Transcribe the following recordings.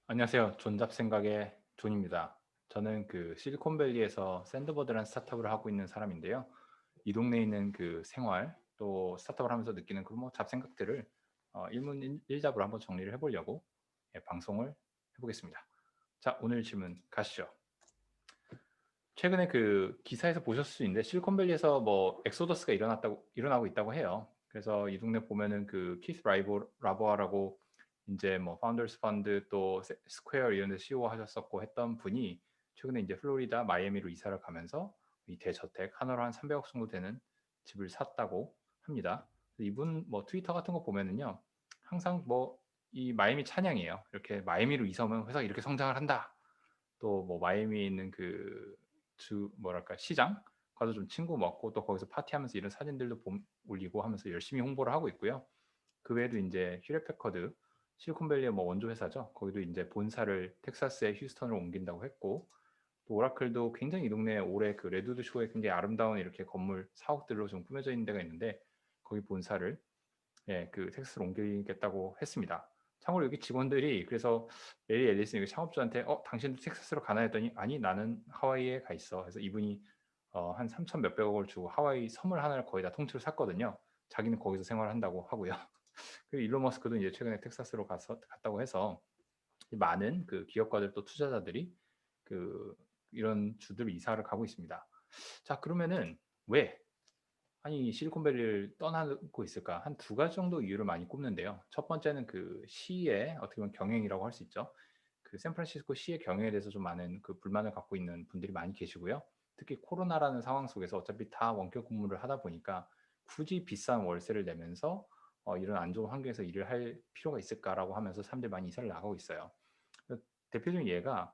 안녕하세요. 존잡생각의 존입니다. 저는 그 실리콘밸리에서 샌드버드라는 스타트업을 하고 있는 사람인데요. 이 동네에 있는 그 생활 또 스타트업을 하면서 느끼는 그 뭐 잡생각들을 일문일답으로 한번 정리를 해보려고 방송을 해보겠습니다. 자, 오늘 질문 가시죠. 최근에 그 기사에서 보셨을 수 있는데 실리콘밸리에서 뭐 엑소더스가 일어나고 있다고 해요. 그래서 이 동네 보면은 그 키스 라보아라고 이제 뭐 파운더스 펀드 또 스퀘어 이런 데 CEO 하셨었고 했던 분이 최근에 이제 플로리다 마이애미로 이사를 가면서 이 대저택 하나로 한 300억 정도 되는 집을 샀다고 합니다. 이분 뭐 트위터 같은 거 보면은요. 항상 뭐 이 마이애미 찬양이에요. 이렇게 마이애미로 이사 오면 회사가 이렇게 성장을 한다. 또 뭐 마이애미에 있는 그 뭐랄까 시장 가서 좀 친구 먹고 또 거기서 파티하면서 이런 사진들도 올리고 하면서 열심히 홍보를 하고 있고요. 그 외에도 이제 휴렛패커드 실리콘밸리의 뭐 원조 회사죠. 거기도 이제 본사를 텍사스의 휴스턴으로 옮긴다고 했고 또 오라클도 굉장히 이 동네에 올해 그 레드우드 쇼에 굉장히 아름다운 이렇게 건물 사옥들로 좀 꾸며져 있는 데가 있는데 거기 본사를 그 텍사스로 옮기겠다고 했습니다. 참고로 여기 직원들이 그래서 메리 앨리슨 여기 창업주한테 당신도 텍사스로 가나 했더니 아니 나는 하와이에 가 있어. 그래서 이분이 한 3천 몇백억을 주고 하와이 섬을 하나를 거의 다 통째로 샀거든요. 자기는 거기서 생활한다고 하고요. 그리고 일론 머스크도 이제 최근에 텍사스로 갔다고 해서 많은 그 기업가들 또 투자자들이 그 이런 주들 이사를 가고 있습니다. 자, 그러면은 왜 아니 실리콘밸리를 떠나고 있을까? 한 두 가지 정도 이유를 많이 꼽는데요. 첫 번째는 그 시의 어떻게 보면 경영이라고 할 수 있죠. 그 샌프란시스코 시의 경영에 대해서 좀 많은 그 불만을 갖고 있는 분들이 많이 계시고요. 특히 코로나라는 상황 속에서 어차피 다 원격 근무를 하다 보니까 굳이 비싼 월세를 내면서 이런 안 좋은 환경에서 일을 할 필요가 있을까라고 하면서 사람들이 많이 이사를 나가고 있어요. 대표적인 예가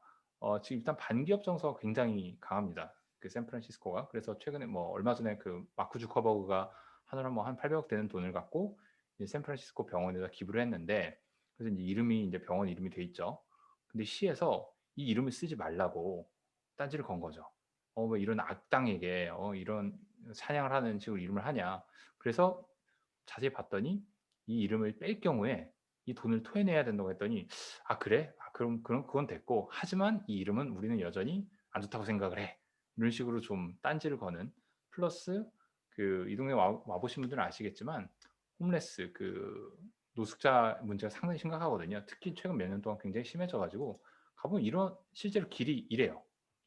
지금 일단 반기업 정서가 굉장히 강합니다. 그 샌프란시스코가. 그래서 최근에 뭐 얼마 전에 그 마크 주커버그가 하루에 뭐한 800억 되는 돈을 갖고 이제 샌프란시스코 병원에다 기부를 했는데 그래서 이제 이름이 이제 병원 이름이 돼 있죠. 근데 시에서 이 이름을 쓰지 말라고 딴지를 건 거죠. 왜 이런 악당에게 이런 찬양을 하는 식으로 이름을 하냐. 그래서 자세히 봤더니 이 이름을 뺄 경우에 이 돈을 토해내야 된다고 했더니 아 그래? 그럼 그건 됐고 하지만 이 이름은 우리는 여전히 안 좋다고 생각을 해. 이런 식으로 좀 딴지를 거는 플러스 그 이 동네 와 보신 분들은 아시겠지만 홈레스 그 노숙자 문제가 상당히 심각하거든요. 특히 최근 몇 년 동안 굉장히 심해져 가지고 가보면 이런 실제로 길이 이래요.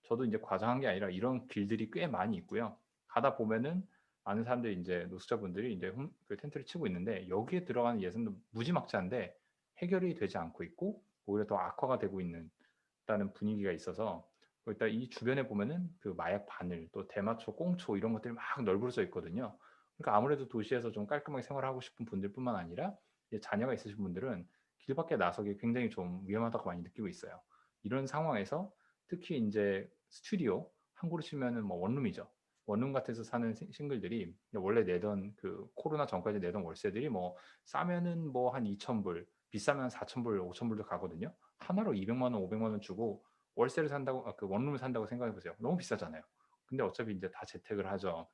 저도 이제 과장한 게 아니라 이런 길들이 꽤 많이 있고요. 가다 보면은 많은 사람들이 이제 노숙자분들이 이제 그 텐트를 치고 있는데 여기에 들어가는 예산도 무지막지한데 해결이 되지 않고 있고 오히려 더 악화가 되고 있다는 분위기가 있어서 일단 이 주변에 보면은 그 마약 바늘 또 대마초, 꽁초 이런 것들이 막 널브러져 있거든요. 그러니까 아무래도 도시에서 좀 깔끔하게 생활하고 싶은 분들뿐만 아니라 이제 자녀가 있으신 분들은 길 밖에 나서기 굉장히 좀 위험하다고 많이 느끼고 있어요. 이런 상황에서 특히 이제 스튜디오 한국으로 치면은 뭐 원룸이죠. 원룸 같아서 사는 싱글들이 원래 내던 그 코로나 전까지 내던 월세들이 뭐 싸면은 뭐 한 2천 불, 비싸면 4천 불, 5천 불도 가거든요. 하나로 200만 원, 500만 원 주고 월세를 산다고 그 원룸을 산다고 생각해 보세요. 너무 비싸잖아요. 근데 어차피 이제 다 재택을 하죠.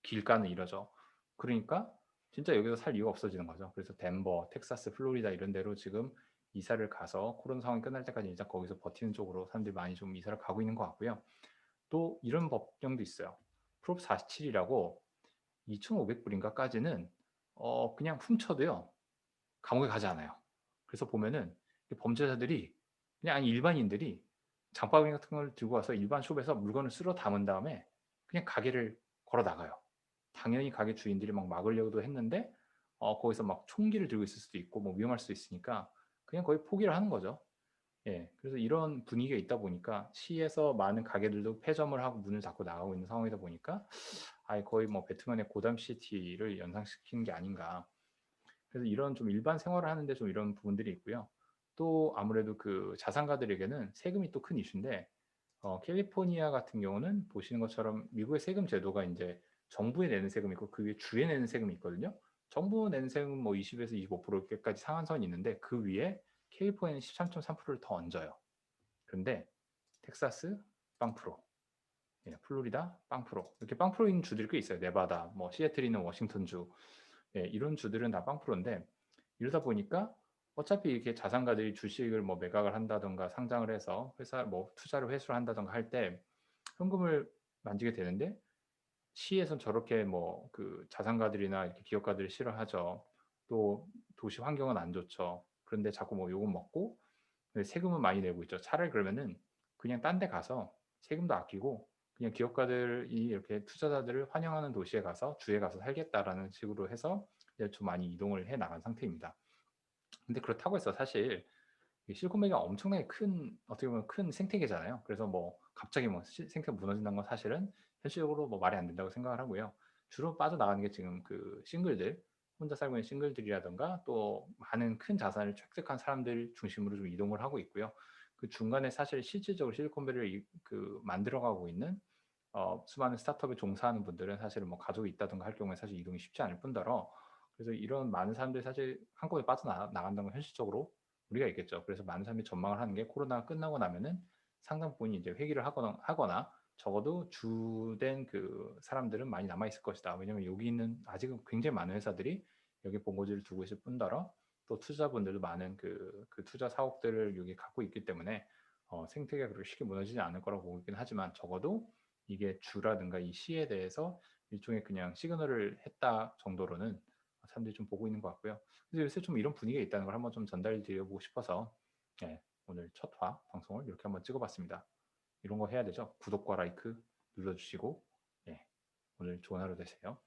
길가는 이러죠. 그러니까 진짜 여기서 살 이유가 없어지는 거죠. 그래서 덴버, 텍사스, 플로리다 이런 데로 지금 이사를 가서 코로나 상황이 끝날 때까지 일단 거기서 버티는 쪽으로 사람들이 많이 좀 이사를 가고 있는 것 같고요. 또 이런 법령도 있어요. 프롭 47이라고 2,500불인가까지는 그냥 훔쳐도요. 감옥에 가지 않아요. 그래서 보면은 범죄자들이 그냥 아니 일반인들이 장바구니 같은 걸 들고 와서 일반 숍에서 물건을 쓸어 담은 다음에 그냥 가게를 걸어 나가요. 당연히 가게 주인들이 막 막으려고도 했는데 거기서 막 총기를 들고 있을 수도 있고 뭐 위험할 수도 있으니까 그냥 거의 포기를 하는 거죠. 예. 그래서 이런 분위기가 있다 보니까 시에서 많은 가게들도 폐점을 하고 문을 닫고 나가고 있는 상황이다 보니까 거의 뭐 배트맨의 고담 시티를 연상시키는 게 아닌가. 그래서 이런 좀 일반 생활을 하는데 좀 이런 부분들이 있고요. 또 아무래도 그 자산가들에게는 세금이 또 큰 이슈인데 캘리포니아 같은 경우는 보시는 것처럼 미국의 세금 제도가 이제 정부에 내는 세금이 있고 그 위에 주에 내는 세금이 있거든요. 정부 내는 세금은 뭐 20에서 25%까지 상한선이 있는데 그 위에 캘리포니아는 13.3%를 더 얹어요. 그런데 텍사스 빵 프로, 플로리다 빵 프로 이렇게 빵 프로인 주들이 꽤 있어요. 네바다, 뭐 시애틀이나 워싱턴주 이런 주들은 다 빵 프로인데 이러다 보니까 어차피 이렇게 자산가들이 주식을 뭐 매각을 한다든가 상장을 해서 회사 뭐 투자를 회수를 한다든가 할 때 현금을 만지게 되는데 시에선 저렇게 뭐 그 자산가들이나 이렇게 기업가들이 싫어하죠. 또 도시 환경은 안 좋죠. 그런데 자꾸 뭐 요금 먹고 네 세금은 많이 내고 있죠. 차라리 그러면은 그냥 딴 데 가서 세금도 아끼고 그냥 기업가들이 이렇게 투자자들을 환영하는 도시에 가서 주에 가서 살겠다라는 식으로 해서 이제 좀 많이 이동을 해 나간 상태입니다. 근데 그렇다고 해서 사실 이 실리콘밸리가 엄청나게 큰 어떻게 보면 큰 생태계잖아요. 그래서 뭐 갑자기 뭐 생태가 무너진다는 건 사실은 현실적으로 뭐 말이 안 된다고 생각을 하고요. 주로 빠져나가는 게 지금 그 싱글들, 혼자 살고 있는 싱글들이라든가 또 많은 큰 자산을 획득한 사람들 중심으로 좀 이동을 하고 있고요. 그 중간에 사실 실질적으로 실리콘밸리를 그 만들어가고 있는 수많은 스타트업에 종사하는 분들은 사실은 뭐 가족이 있다든가 할 경우에 사실 이동이 쉽지 않을 뿐더러 그래서 이런 많은 사람들이 사실 한국에 빠져나간다는 건 현실적으로 우리가 있겠죠. 그래서 많은 사람들이 전망을 하는 게 코로나가 끝나고 나면은 상당 부분이 이제 회귀를 하거나 적어도 주된 그 사람들은 많이 남아 있을 것이다. 왜냐면 여기 있는 아직은 굉장히 많은 회사들이 여기 본고지를 두고 있을 뿐더러 또 투자분들도 많은 그 투자 사옥들을 여기 갖고 있기 때문에 생태계가 그렇게 쉽게 무너지지 않을 거라고 보고 있긴 하지만 적어도 이게 주라든가 이 시에 대해서 일종의 그냥 시그널을 했다 정도로는 사람들이 좀 보고 있는 것 같고요. 그래서 요새 좀 이런 분위기가 있다는 걸 한번 좀 전달 드려보고 싶어서 예, 오늘 첫 화 방송을 이렇게 한번 찍어봤습니다. 이런 거 해야 되죠. 구독과 라이크 눌러주시고 예, 오늘 좋은 하루 되세요.